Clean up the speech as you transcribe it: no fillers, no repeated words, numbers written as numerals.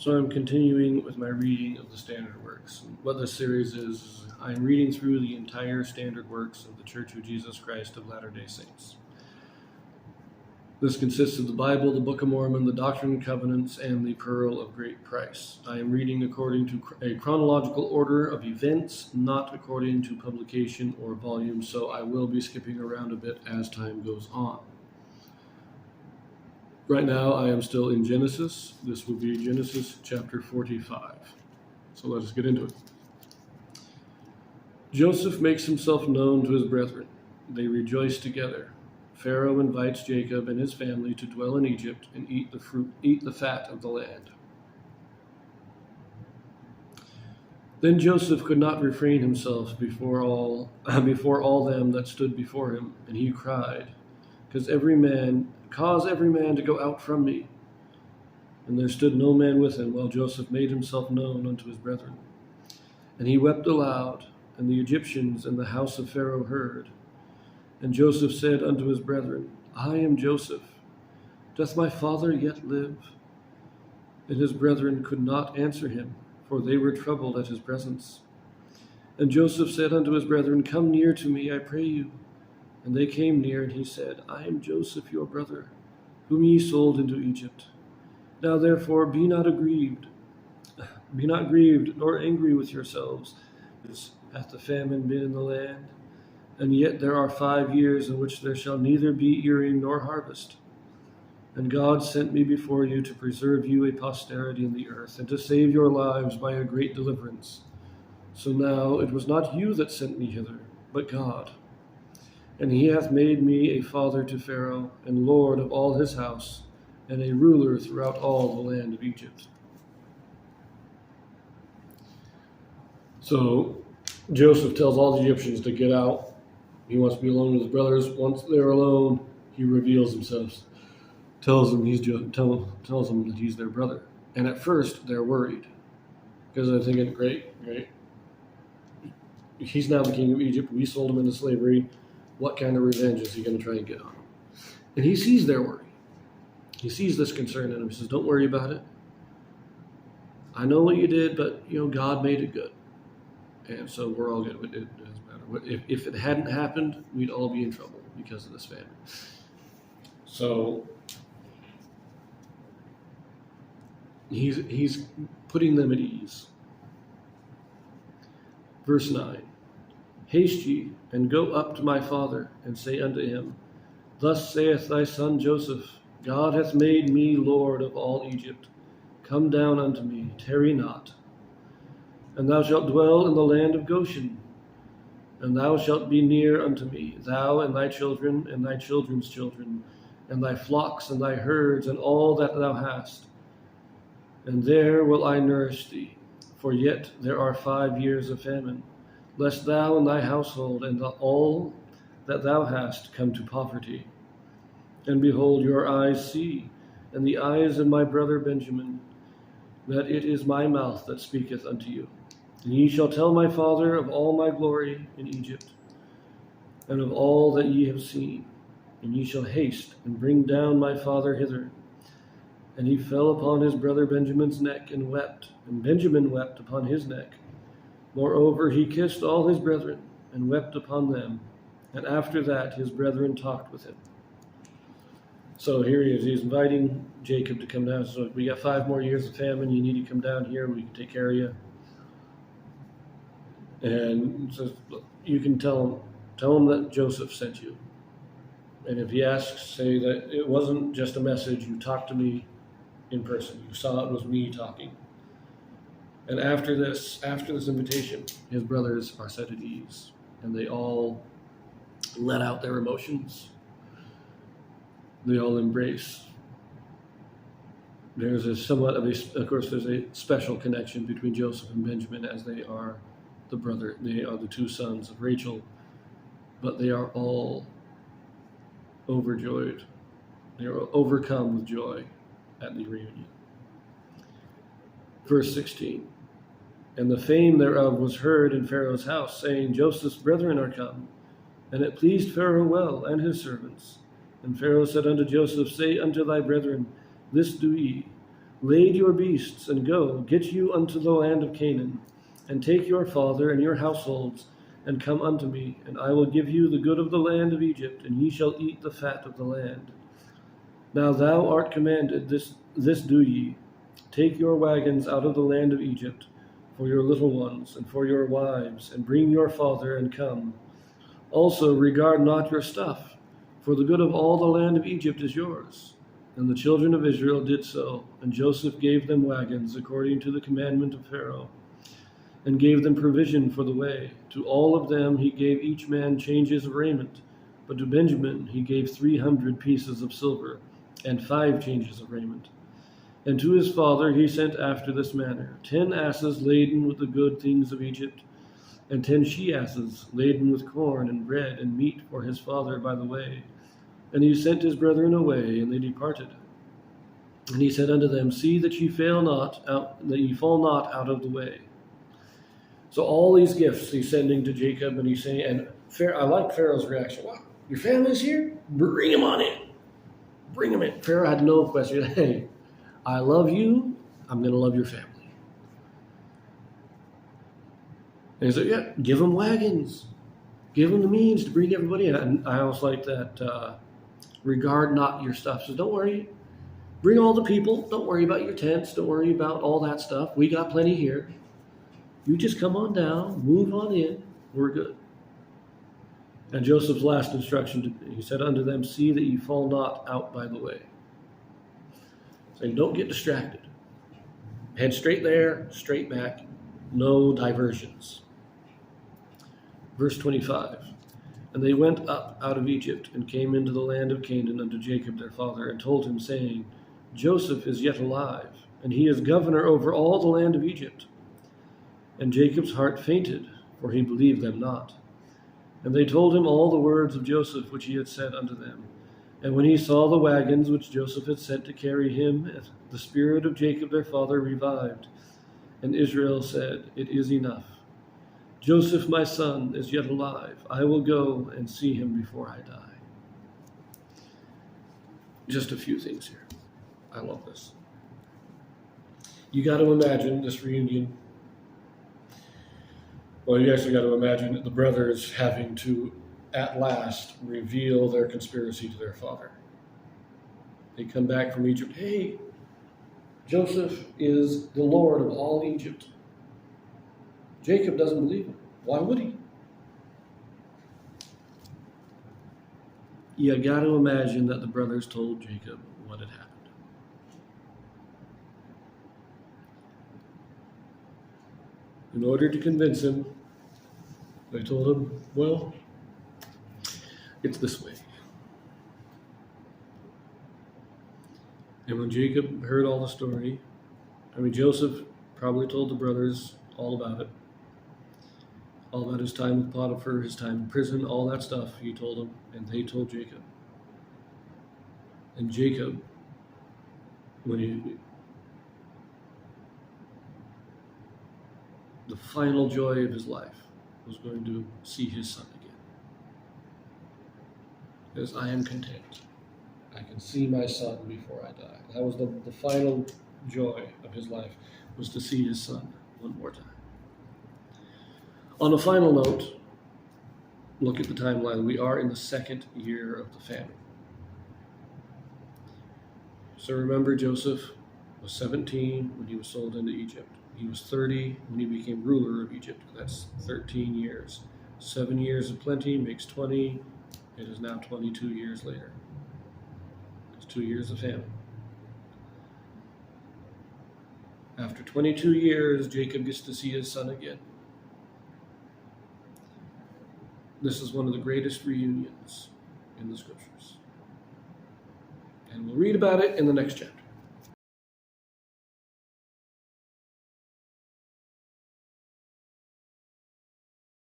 So I'm continuing with my reading of the standard works. What this series is, I'm reading through the entire standard works of the Church of Jesus Christ of Latter-day Saints. This consists of the Bible, the Book of Mormon, the Doctrine and Covenants, and the Pearl of Great Price. I am reading according to a chronological order of events, not according to publication or volume, so I will be skipping around a bit as time goes on. Right now, I am still in Genesis. This will be Genesis chapter 45. So let us get into it. Joseph makes himself known to his brethren. They rejoice together. Pharaoh invites Jacob and his family to dwell in Egypt and eat the fat of the land. Then Joseph could not refrain himself before all them that stood before him, and he cried, Cause every man to go out from me. And there stood no man with him, while Joseph made himself known unto his brethren. And he wept aloud, and the Egyptians and the house of Pharaoh heard. And Joseph said unto his brethren, I am Joseph. Doth my father yet live? And his brethren could not answer him, for they were troubled at his presence. And Joseph said unto his brethren, Come near to me, I pray you. And they came near, and he said, I am Joseph your brother, whom ye sold into Egypt. Now therefore be not grieved, nor angry with yourselves. Hath the famine been in the land? And yet there are 5 years in which there shall neither be earing nor harvest. And God sent me before you to preserve you a posterity in the earth, and to save your lives by a great deliverance. So now it was not you that sent me hither, but God. And he hath made me a father to Pharaoh, and lord of all his house, and a ruler throughout all the land of Egypt. So Joseph tells all the Egyptians to get out. He wants to be alone with his brothers. Once they're alone, he reveals himself, tells them that he's their brother. And at first, they're worried, because they're thinking, great, he's now the king of Egypt. We sold him into slavery. What kind of revenge is he going to try and get on him? And he sees their worry. He sees this concern in him. He says, don't worry about it. I know what you did, but God made it good. And so we're all good. It doesn't matter. If it hadn't happened, we'd all be in trouble because of this famine. So he's putting them at ease. Verse 9. Haste ye, and go up to my father, and say unto him, Thus saith thy son Joseph, God hath made me Lord of all Egypt. Come down unto me, tarry not. And thou shalt dwell in the land of Goshen, and thou shalt be near unto me, thou and thy children, and thy children's children, and thy flocks, and thy herds, and all that thou hast. And there will I nourish thee, for yet there are 5 years of famine, lest thou and thy household and all that thou hast come to poverty. And behold, your eyes see, and the eyes of my brother Benjamin, that it is my mouth that speaketh unto you. And ye shall tell my father of all my glory in Egypt, and of all that ye have seen. And ye shall haste and bring down my father hither. And he fell upon his brother Benjamin's neck and wept, and Benjamin wept upon his neck. Moreover, he kissed all his brethren, and wept upon them. And after that his brethren talked with him. So here he is. He's inviting Jacob to come down. So we got 5 more years of famine. You need to come down here. We can take care of you. And says, you can tell him that Joseph sent you. And if he asks, say that it wasn't just a message. You talked to me in person. You saw it was me talking. And after this invitation, his brothers are set at ease, and they all let out their emotions. They all embrace. There's a somewhat of there's a special connection between Joseph and Benjamin, as they are the 2 sons of Rachel, but they are all overjoyed. They are overcome with joy at the reunion. Verse 16. And the fame thereof was heard in Pharaoh's house, saying, Joseph's brethren are come. And it pleased Pharaoh well, and his servants. And Pharaoh said unto Joseph, Say unto thy brethren, This do ye. Lade your beasts, and go, get you unto the land of Canaan, and take your father and your households, and come unto me, and I will give you the good of the land of Egypt, and ye shall eat the fat of the land. Now thou art commanded, this do ye. Take your wagons out of the land of Egypt, for your little ones, and for your wives, and bring your father, and come. Also regard not your stuff, for the good of all the land of Egypt is yours. And the children of Israel did so, and Joseph gave them wagons according to the commandment of Pharaoh, and gave them provision for the way. To all of them he gave each man changes of raiment, but to Benjamin he gave 300 pieces of silver, and 5 changes of raiment. And to his father he sent after this manner: 10 asses laden with the good things of Egypt, and 10 she-asses laden with corn and bread and meat for his father by the way. And he sent his brethren away, and they departed. And he said unto them, See that ye fall not out of the way. So all these gifts he's sending to Jacob, and he's saying, and I like Pharaoh's reaction. What? Your family's here? Bring him on in. Bring him in. Pharaoh had no question. Hey, I love you. I'm going to love your family. And he said, yeah, give them wagons. Give them the means to bring everybody in. And I always like that, regard not your stuff. So don't worry. Bring all the people. Don't worry about your tents. Don't worry about all that stuff. We got plenty here. You just come on down, move on in. We're good. And Joseph's last instruction, he said unto them, See that ye fall not out by the way. Saying, don't get distracted. Head straight there, straight back. No diversions. Verse 25. And they went up out of Egypt, and came into the land of Canaan unto Jacob their father, and told him, saying, Joseph is yet alive, and he is governor over all the land of Egypt. And Jacob's heart fainted, for he believed them not. And they told him all the words of Joseph which he had said unto them. And when he saw the wagons which Joseph had sent to carry him, the spirit of Jacob their father revived. And Israel said, It is enough. Joseph my son is yet alive. I will go and see him before I die. Just a few things here. I love this. You got to imagine this reunion. Well, you actually got to imagine the brothers having to, at last, reveal their conspiracy to their father. They come back from Egypt. Hey, Joseph is the Lord of all Egypt. Jacob doesn't believe him. Why would he? You got to imagine that the brothers told Jacob what had happened. In order to convince him, they told him, well, it's this way. And when Jacob heard all the story, Joseph probably told the brothers all about it. All about his time with Potiphar, his time in prison, all that stuff he told them, and they told Jacob. And Jacob, the final joy of his life was going to see his son again. Because I am content. I can see my son before I die. That was the final joy of his life, was to see his son one more time. On a final note, look at the timeline. We are in the 2nd year of the famine. So remember, Joseph was 17 when he was sold into Egypt. He was 30 when he became ruler of Egypt. That's 13 years. 7 years of plenty makes 20. It is now 22 years later. It's 2 years of famine. After 22 years, Jacob gets to see his son again. This is one of the greatest reunions in the scriptures. And we'll read about it in the next chapter.